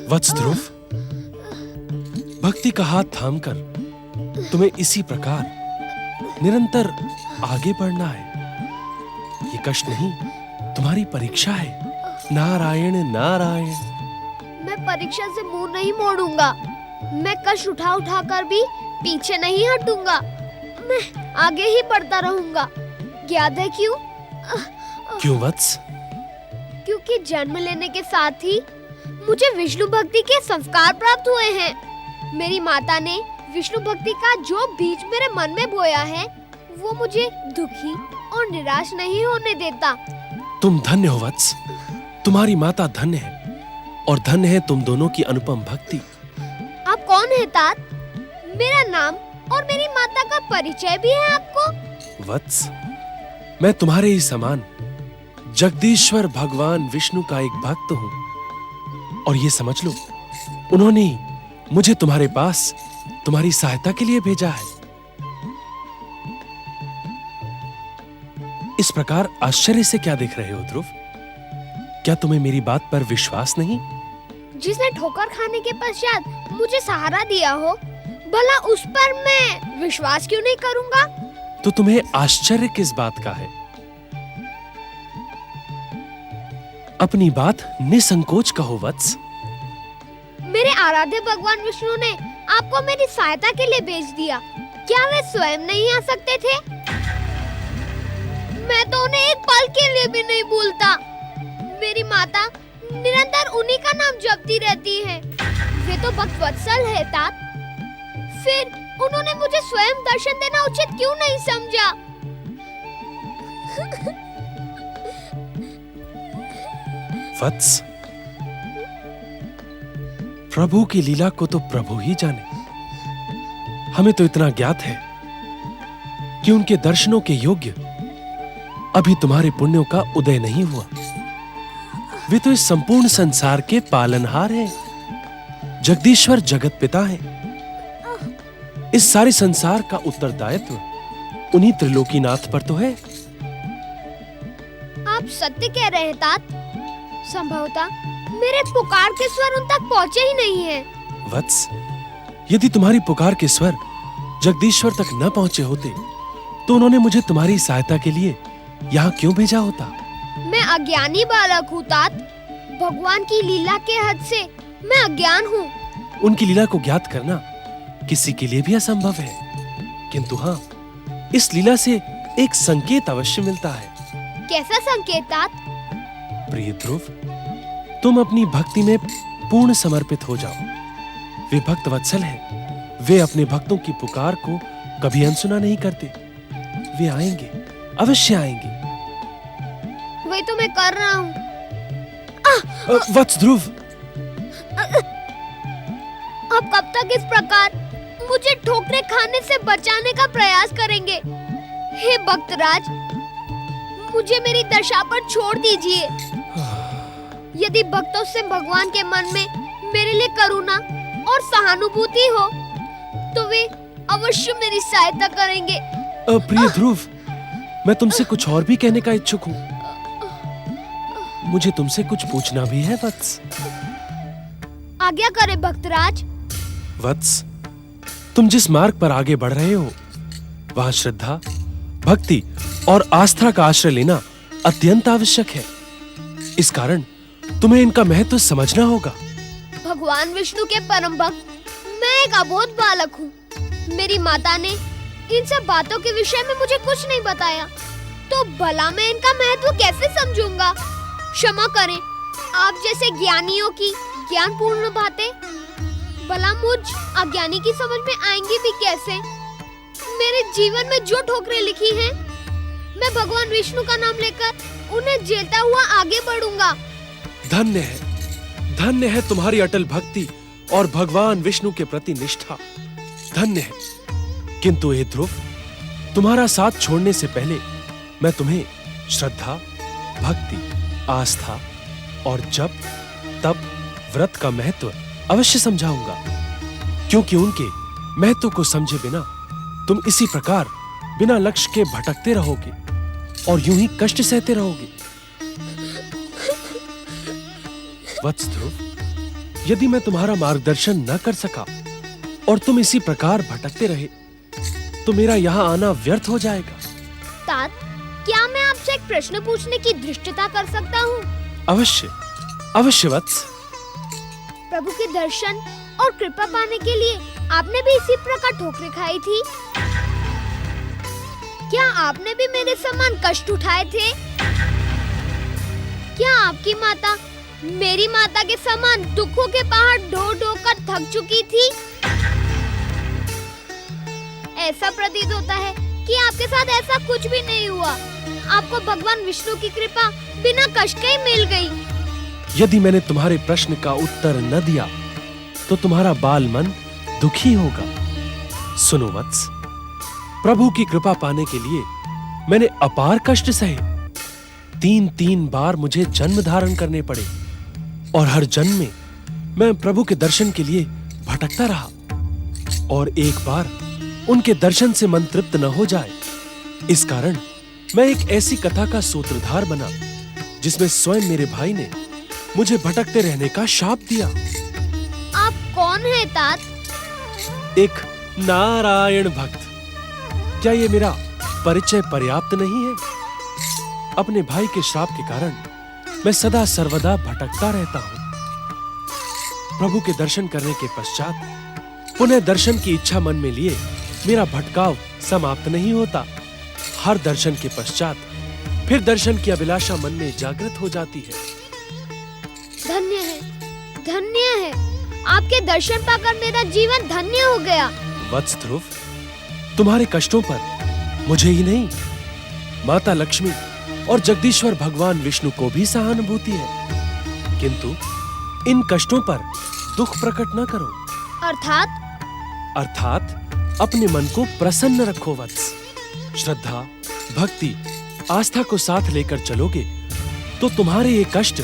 वत्स ध्रुव, भक्ति का हाथ थामकर तुम्हें इसी प्रकार निरंतर आगे बढ़ना है। ये कष्ट नहीं, तुम्हारी परीक्षा है। नारायण नारायण। मैं परीक्षा से मुंह नहीं मोड़ूंगा। मैं कष्ट उठा उठा कर भी पीछे नहीं हटूंगा। मैं आगे ही बढ़ता रहूंगा। याद है क्यों? क्यों वत्स? क्योंकि जन्म लेने के साथ ही मुझे विष्णु भक्ति के संस्कार प्राप्त हुए हैं। मेरी माता ने विष्णु भक्ति का जो बीज मेरे मन में बोया है, वो मुझे दुखी और निराश नहीं होने देता। तुम धन्य हो वत्स, तुम्हारी माता धन्य है और धन्य है तुम दोनों की अनुपम भक्ति। आप कौन है तात? मेरा नाम और मेरी माता का परिचय भी है आपको? वत्स, मैं तुम्हारे ही समान जगदीश्वर भगवान विष्णु का एक भक्त हूँ। और ये समझ लो, उन्होंने मुझे तुम्हारे पास तुम्हारी सहायता के लिए भेजा है। इस प्रकार आश्चर्य से क्या देख रहे हो ध्रुव? क्या तुम्हें मेरी बात पर विश्वास नहीं? जिसने ठोकर खाने के पश्चात मुझे सहारा दिया हो, भला उस पर मैं विश्वास क्यों नहीं करूंगा? तो तुम्हें आश्चर्य किस बात का है? अपनी बात निसंकोच कहो वत्स। मेरे आराध्य भगवान विष्णु ने आपको मेरी सहायता के लिए भेज दिया। क्या वे स्वयं नहीं आ सकते थे? मैं तो उन्हें एक पल के लिए भी नहीं भूलता। मेरी माता निरंतर उन्हीं का नाम जपती रहती है। वे तो भक्त वत्सल है तात। फिर उन्होंने मुझे स्वयं दर्शन देना उचित क्यों नहीं समझा? वत्स, प्रभु की लीला को तो प्रभु ही जाने। हमें तो इतना ज्ञात है कि उनके दर्शनों के योग्य अभी तुम्हारे पुण्यों का उदय नहीं हुआ। वे तो इस संपूर्ण संसार के पालनहार हैं, जगदीश्वर जगत पिता हैं। इस सारे संसार का उत्तरदायित्व उन्हीं त्रिलोकीनाथ पर तो है। आप सत्य कह रहे हैं तात। संभवतः मेरे पुकार के स्वर उन तक पहुंचे ही नहीं हैं। वत्स, यदि तुम्हारी पुकार के स्वर जगदीश्वर तक न पहुंचे होते, तो उन्होंने मुझे तुम्हारी सहायता के लिए यहाँ क्यों भेजा होता? मैं अज्ञानी बालक हूँ तात। भगवान की लीला के हद से मैं अज्ञान हूँ। उनकी लीला को ज्ञात करना किसी के लिए भी असंभव है, किंतु हाँ, इस लीला से एक संकेत अवश्य मिलता है। कैसा संकेत तात? प्रिय ध्रुव, तुम अपनी भक्ति में पूर्ण समर्पित हो जाओ। वे भक्त वत्सल हैं। वे अपने भक्तों की पुकार को कभी अनसुना नहीं करते। वे आएंगे, अवश्य आएंगे। वही तो मैं कर रहा हूँ। वत्स ध्रुव, आप कब तक इस प्रकार मुझे ठोकरे खाने से बचाने का प्रयास करेंगे? हे भक्तराज, मुझे मेरी दशा पर छोड़ दीजिए। यदि भक्तों से भगवान के मन में मेरे लिए करुणा और सहानुभूति हो, तो वे अवश्य मेरी सहायता करेंगे। प्रिय ध्रुव, मैं तुमसे कुछ और भी कहने का इच्छुक हूँ। मुझे तुमसे कुछ पूछना भी है वत्स। आज्ञा करे भक्तराज। वत्स, तुम जिस मार्ग पर आगे बढ़ रहे हो, वहां श्रद्धा, भक्ति और आस्था का आश्रय लेना अत्यंत आवश्यक है। इस कारण तुम्हें इनका महत्व समझना होगा। भगवान विष्णु के परम भक्त मैं एक अबोध बालक हूँ। मेरी माता ने इन सब बातों के विषय में मुझे कुछ नहीं बताया, तो भला मैं इनका महत्व कैसे समझूंगा? क्षमा करें, आप जैसे ज्ञानियों की ज्ञानपूर्ण बातें भला मुझ अज्ञानी की समझ में आएंगी भी कैसे? मेरे जीवन में जो ठोकरें लिखी हैं, मैं भगवान विष्णु का नाम लेकर उन्हें झेलता हुआ आगे बढ़ूंगा। धन्य है तुम्हारी अटल भक्ति और भगवान विष्णु के प्रति निष्ठा। धन्य है। किंतु हे ध्रुव, तुम्हारा साथ छोड़ने से पहले मैं तुम्हें श्रद्धा, भक्ति, आस्था और जप, तप, व्रत का महत्व अवश्य समझाऊंगा, क्योंकि उनके महत्व को समझे बिना तुम इसी प्रकार बिना लक्ष्य के भटकते रहोगे और यूं ही कष्ट सहते रहोगे। वत्स ध्रुव, यदि मैं तुम्हारा मार्गदर्शन न कर सका और तुम इसी प्रकार भटकते रहे तो मेरा यहाँ आना व्यर्थ हो जाएगा। तात, क्या मैं आपसे एक प्रश्न पूछने की धृष्टता कर सकता हूँ? अवश्य, अवश्य वत्स। प्रभु के दर्शन और कृपा पाने के लिए आपने भी इसी प्रकार ठोकरें खाई थी? क्या आपने भी मेरे समान कष्ट उठाए थे? क्या आपकी माता मेरी माता के समान दुखों के पहाड़ ढो ढो कर थक चुकी थी? ऐसा प्रतीत होता है कि आपके साथ ऐसा कुछ भी नहीं हुआ। आपको भगवान विष्णु की कृपा बिना कष्ट के ही मिल गई। यदि मैंने तुम्हारे प्रश्न का उत्तर न दिया तो तुम्हारा बाल मन दुखी होगा। सुनो वत्स, प्रभु की कृपा पाने के लिए मैंने अपार कष्ट सहे। 3 बार मुझे जन्म धारण करने पड़े और हर जन्म में मैं प्रभु के दर्शन के लिए भटकता रहा। और एक बार उनके दर्शन से मन तृप्त न हो जाए, इस कारण मैं एक ऐसी कथा का सूत्रधार बना जिसमें स्वयं मेरे भाई ने मुझे भटकते रहने का शाप दिया। आप कौन है तात? एक नारायण भक्त। क्या ये मेरा परिचय पर्याप्त नहीं है? अपने भाई के श्राप के कारण मैं सदा सर्वदा भटकता रहता हूं। प्रभु के दर्शन करने के पश्चात पुनः दर्शन की इच्छा मन में लिए मेरा भटकाव समाप्त नहीं होता। हर दर्शन के पश्चात फिर दर्शन की अभिलाषा मन में जागृत हो जाती है। धन्य है, धन्य है। आपके दर्शन पाकर मेरा जीवन धन्य हो गया। वत्स ध्रुव, तुम्हारे कष्टों पर मुझे ही नहीं, माता लक्ष्मी और जगदीश्वर भगवान विष्णु को भी सहानुभूति है। किंतु इन कष्टों पर दुख प्रकट न करो। अर्थात अपने मन को प्रसन्न रखो वत्स। श्रद्धा, भक्ति, आस्था को साथ लेकर चलोगे तो तुम्हारे ये कष्ट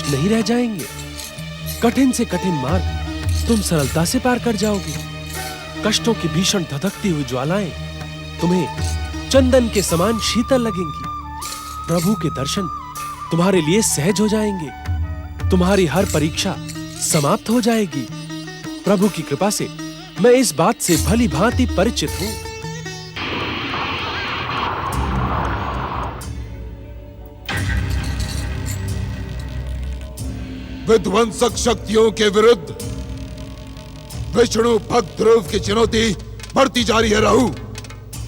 नहीं रह जाएंगे। कठिन से कठिन मार्ग तुम सरलता से पार कर जाओगे। कष्टों की भीषण धधकती हुई ज्वालाएं तुम्हें चंदन के समान शीतल लगेंगी। प्रभु के दर्शन तुम्हारे लिए सहज हो जाएंगे। तुम्हारी हर परीक्षा समाप्त हो जाएगी। प्रभु की कृपा से मैं इस बात से भली भांति परिचित हूं। विध्वंसक शक्तियों के विरुद्ध विष्णु भक्त ध्रुव की चुनौती बढ़ती जा रही है राहु।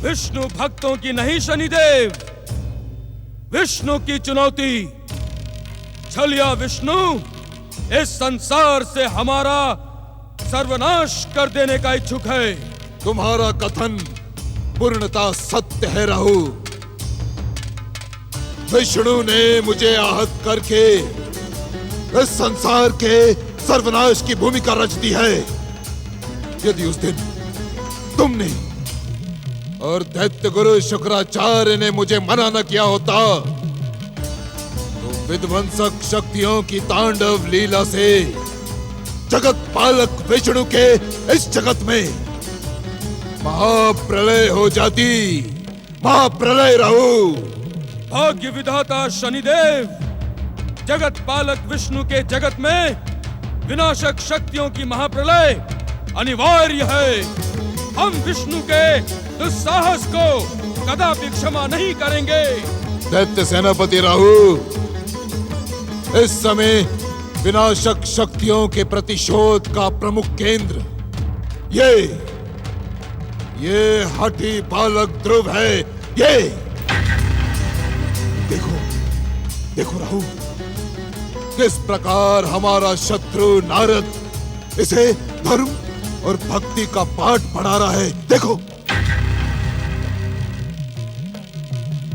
विष्णु भक्तों की नहीं शनिदेव, विष्णु की चुनौती। छलिया विष्णु इस संसार से हमारा सर्वनाश कर देने का इच्छुक है। तुम्हारा कथन पूर्णता सत्य है राहु। विष्णु ने मुझे आहत करके इस संसार के सर्वनाश की भूमिका रच दी है। यदि उस दिन तुमने और दैत्य गुरु शुक्राचार्य ने मुझे मना न किया होता तो विध्वंसक शक्तियों की तांडव लीला से जगत पालक विष्णु के इस जगत में महाप्रलय हो जाती। महाप्रलय राहु। भाग्य विधाता शनिदेव, जगत पालक विष्णु के जगत में विनाशक शक्तियों की महाप्रलय अनिवार्य है। हम विष्णु के दुस्साहस को कदापि क्षमा नहीं करेंगे। दैत्य सेनापति राहु, इस समय विनाशक शक्तियों के प्रतिशोध का प्रमुख केंद्र ये हठी बालक ध्रुव है। ये देखो राहु, किस प्रकार हमारा शत्रु नारद इसे धर्म और भक्ति का पाठ पढ़ा रहा है। देखो।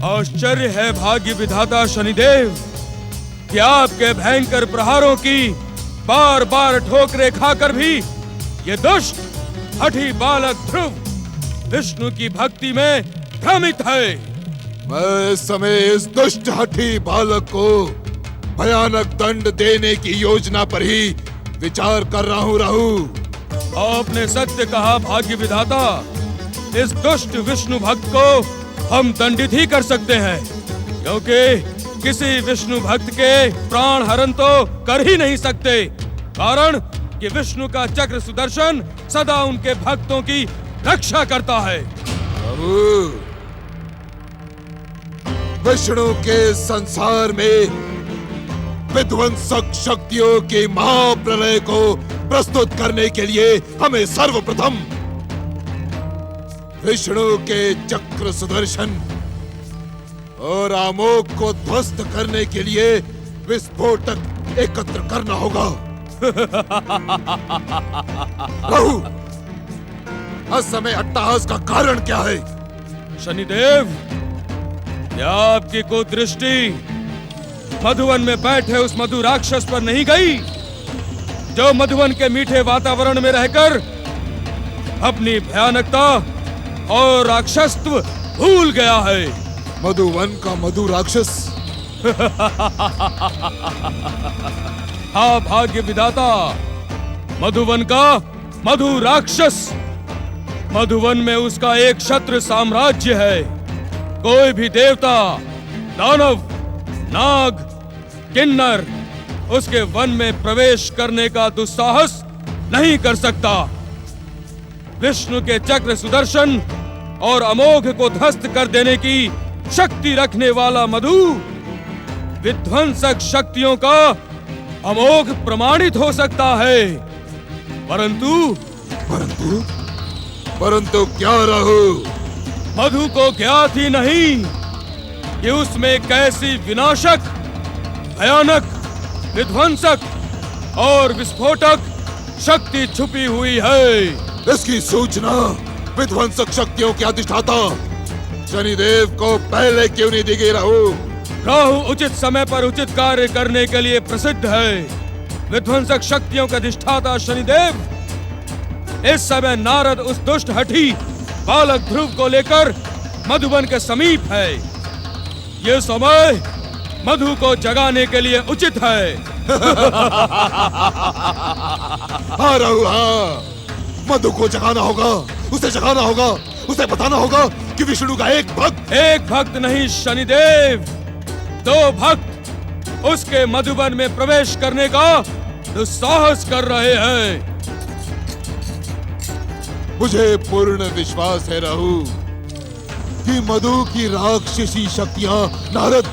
आश्चर्य है भाग्य विधाता शनिदेव कि आपके भयंकर प्रहारों की बार बार ठोकरें खाकर भी ये दुष्ट हठी बालक ध्रुव विष्णु की भक्ति में भ्रमित है। मैं इस समय इस दुष्ट हठी बालक को भयानक दंड देने की योजना पर ही विचार कर रहा हूँ राहु। आपने सत्य कहा भाग्य विधाता। इस दुष्ट विष्णु भक्त को हम दंडित ही कर सकते हैं, किसी विष्णु भक्त के प्राण हरण तो कर ही नहीं सकते, कारण कि विष्णु का चक्र सुदर्शन सदा उनके भक्तों की रक्षा करता है। प्रभु, विष्णु के संसार में विध्वंसक शक्तियों की महाप्रलय को प्रस्तुत करने के लिए हमें सर्वप्रथम विष्णु के चक्र सुदर्शन और आमोग को ध्वस्त करने के लिए विस्फोटक एकत्र करना होगा। प्रभु, असमय अट्टहास का कारण क्या है? शनिदेव, क्या आपकी कुदृष्टि मधुवन में बैठे उस मधु राक्षस पर नहीं गई, जो मधुवन के मीठे वातावरण में रहकर अपनी भयानकता और राक्षसत्व भूल गया है? मधुवन का मधु राक्षस? हाँ भाग्य विधाता, मधुवन का मधु राक्षस। मधुवन में उसका एक क्षत्र साम्राज्य है। कोई भी देवता, दानव, नाग, किन्नर उसके वन में प्रवेश करने का दुस्साहस नहीं कर सकता। विष्णु के चक्र सुदर्शन और अमोघ को ध्वस्त कर देने की शक्ति रखने वाला मधु विध्वंसक शक्तियों का अमोघ प्रमाणित हो सकता है, परंतु क्या रहु? मधु को ज्ञात ही नहीं कि उसमें कैसी विनाशक, भयानक, विध्वंसक और विस्फोटक शक्ति छुपी हुई है। इसकी सूचना विध्वंसक शक्तियों के अधिष्ठाता शनिदेव को पहले क्यों नहीं दी गई राहु? राहु उचित समय पर उचित कार्य करने के लिए प्रसिद्ध है। विध्वंसक शक्तियों का अधिष्ठाता शनिदेव इस समय नारद उस दुष्ट हठी बालक ध्रुव को लेकर मधुवन के समीप है। ये समय मधु को जगाने के लिए उचित है। हाँ राहु, हाँ, मधु को जगाना होगा, उसे जगाना होगा, उसे बताना होगा कि विष्णु का एक भक्त नहीं शनिदेव, 2 भक्त उसके मधुवन में प्रवेश करने का दुस्साहस कर रहे हैं। मुझे पूर्ण विश्वास है राहु कि मधु की राक्षसी शक्तियां नारद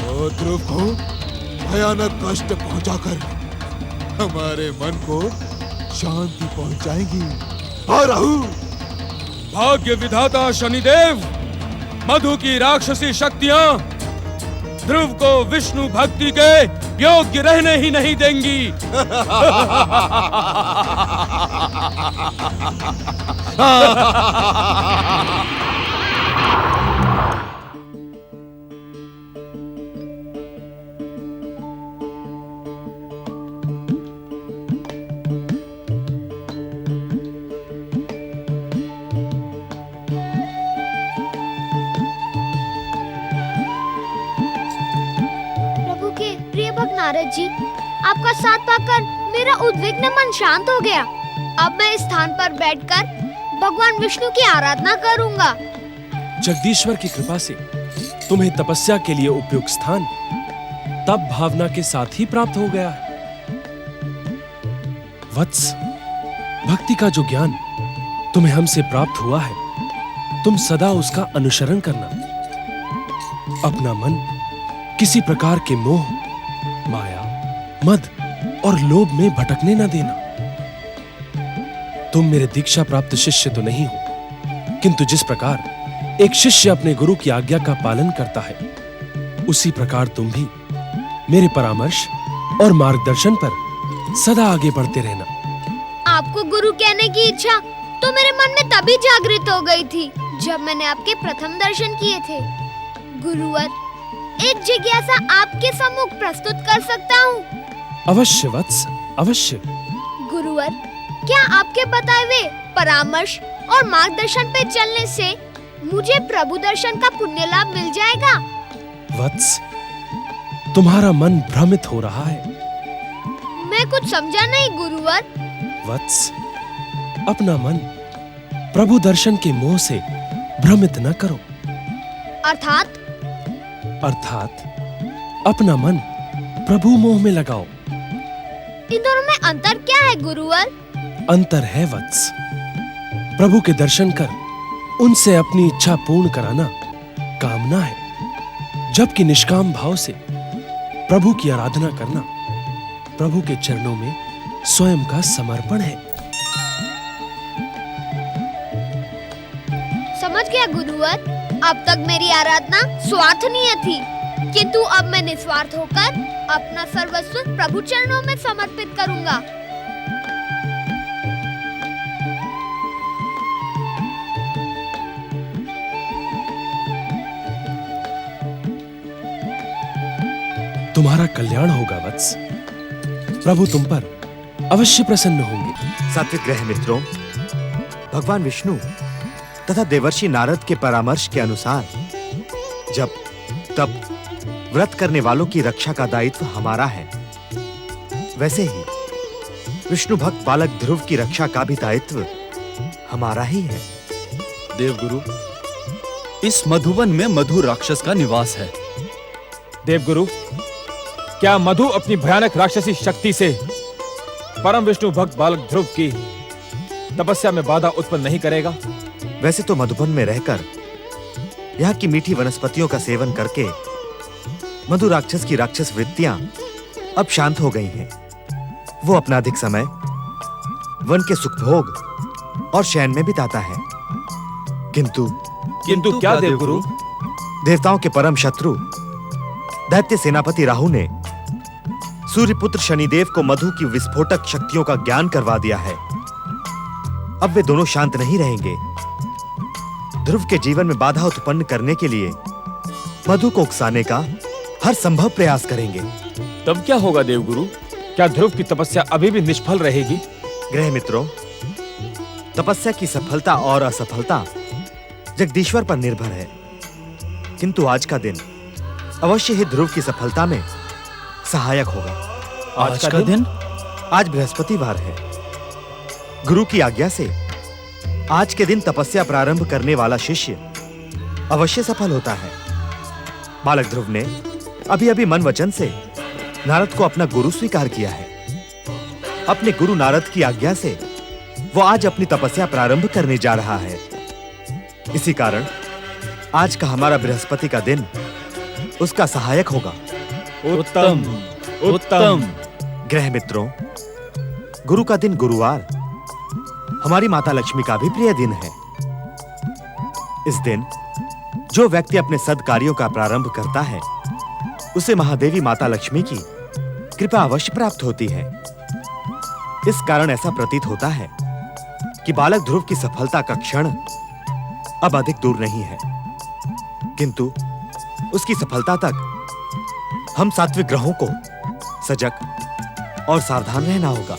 और ध्रुव को भयानक कष्ट पहुंचाकर हमारे मन को शांति पहुंचाएंगी। हाँ राहु, भाग्य विधाता शनिदेव, मधु की राक्षसी शक्तियां ध्रुव को विष्णु भक्ति के योग्य रहने ही नहीं देंगी। नारद जी, आपका साथ पाकर मेरा उद्विग्न मन शांत हो गया। अब मैं इस स्थान पर बैठकर भगवान विष्णु की आराधना करूंगा। जगदीश्वर की कृपा से तुम्हें तपस्या के लिए उपयुक्त स्थान तप भावना के साथ ही प्राप्त हो गया है। वत्स, भक्ति का जो ज्ञान तुम्हें हमसे प्राप्त हुआ है, तुम सदा उसका अनुसरण करना। अपना मन किसी प्रकार के मोह, माया, मद और लोभ में भटकने न देना। तुम मेरे दीक्षा प्राप्त शिष्य तो नहीं हो, किंतु जिस प्रकार एक शिष्य अपने गुरु की आज्ञा का पालन करता है, उसी प्रकार तुम भी मेरे परामर्श और मार्गदर्शन पर सदा आगे बढ़ते रहना। आपको गुरु कहने की इच्छा तो मेरे मन में तभी जागृत हो गई थी जब मैंने आपके प्रथम दर्शन किए थे। गुरुवर, एक जिज्ञासा आपके सम्मुख प्रस्तुत कर सकता हूँ? अवश्य वत्स, अवश्य। गुरुवर, क्या आपके बताए हुए परामर्श और मार्गदर्शन पे चलने से मुझे प्रभु दर्शन का पुण्य लाभ मिल जाएगा? वत्स, तुम्हारा मन भ्रमित हो रहा है। मैं कुछ समझा नहीं गुरुवर। वत्स, अपना मन प्रभु दर्शन के मोह से भ्रमित न करो। अर्थात? अर्थात अपना मन प्रभु मोह में लगाओ। इन दोनों में अंतर क्या है गुरुवर? अंतर है वत्स, प्रभु के दर्शन कर उनसे अपनी इच्छा पूर्ण कराना कामना है, जबकि निष्काम भाव से प्रभु की आराधना करना प्रभु के चरणों में स्वयं का समर्पण है। समझ गया गुरुवर। अब तक मेरी आराधना स्वार्थनीय थी, किंतु अब मैं निस्वार्थ होकर अपना सर्वस्व प्रभु चरणों में समर्पित करूंगा। तुम्हारा कल्याण होगा वत्स, प्रभु तुम पर अवश्य प्रसन्न होंगे। सात्विक ग्रह मित्रों, भगवान विष्णु तथा देवर्षि नारद के परामर्श के अनुसार जब तब व्रत करने वालों की रक्षा का दायित्व हमारा है, वैसे ही विष्णु भक्त बालक ध्रुव की रक्षा का भी दायित्व हमारा ही है। देवगुरु, इस मधुवन में मधु राक्षस का निवास है। देवगुरु, क्या मधु अपनी भयानक राक्षसी शक्ति से परम विष्णु भक्त बालक ध्रुव की तपस्या में बाधा उत्पन्न नहीं करेगा? वैसे तो मधुबन में रहकर यहाँ की मीठी वनस्पतियों का सेवन करके मधु राक्षस की राक्षस वृत्तियां अब शांत हो गई हैं। वो अपना अधिक समय वन के सुखभोग और शयन में बिताता है। किंतु क्या देवगुरु? देवताओं के परम शत्रु दैत्य सेनापति राहु ने सूर्यपुत्र शनिदेव को मधु की विस्फोटक शक्तियों का ज्ञान करवा दिया है। अब वे दोनों शांत नहीं रहेंगे। ध्रुव के जीवन में बाधा उत्पन्न करने के लिए मधु को उकसाने का हर संभव प्रयास करेंगे। तब क्या होगा देवगुरु? क्या ध्रुव की तपस्या अभी भी निष्फल रहेगी? ग्रह मित्रों, तपस्या की सफलता और असफलता जगदीश्वर पर निर्भर है, किंतु आज का दिन अवश्य ही ध्रुव की सफलता में सहायक होगा। आज का दिन? आज बृहस्पतिवार है। गुरु की आज्ञा से आज के दिन तपस्या प्रारंभ करने वाला शिष्य अवश्य सफल होता है। बालक ध्रुव ने अभी-अभी मन वचन से नारद को अपना गुरु स्वीकार किया है। अपने गुरु नारद की आज्ञा से वो आज अपनी तपस्या प्रारंभ करने जा रहा है। इसी कारण आज का हमारा बृहस्पति का दिन उसका सहायक होगा। उत्तम, उत्तम। ग्रह मित्रों, गुरु का दिन गुरुवार हमारी माता लक्ष्मी का भी प्रिय दिन है। इस दिन जो व्यक्ति अपने सद्कार्यों का प्रारंभ करता है, उसे महादेवी माता लक्ष्मी की कृपा अवश्य प्राप्त होती है। इस कारण ऐसा प्रतीत होता है कि बालक ध्रुव की सफलता का क्षण अब अधिक दूर नहीं है, किंतु उसकी सफलता तक हम सात्विक ग्रहों को सजग और सावधान रहना होगा।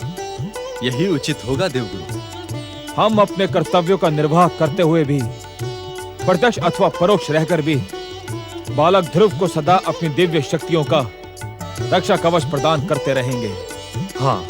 यही उचित होगा देवगुरु। हम अपने कर्तव्यों का निर्वाह करते हुए भी, प्रत्यक्ष अथवा परोक्ष रहकर भी बालक ध्रुव को सदा अपनी दिव्य शक्तियों का रक्षा कवच प्रदान करते रहेंगे। हाँ,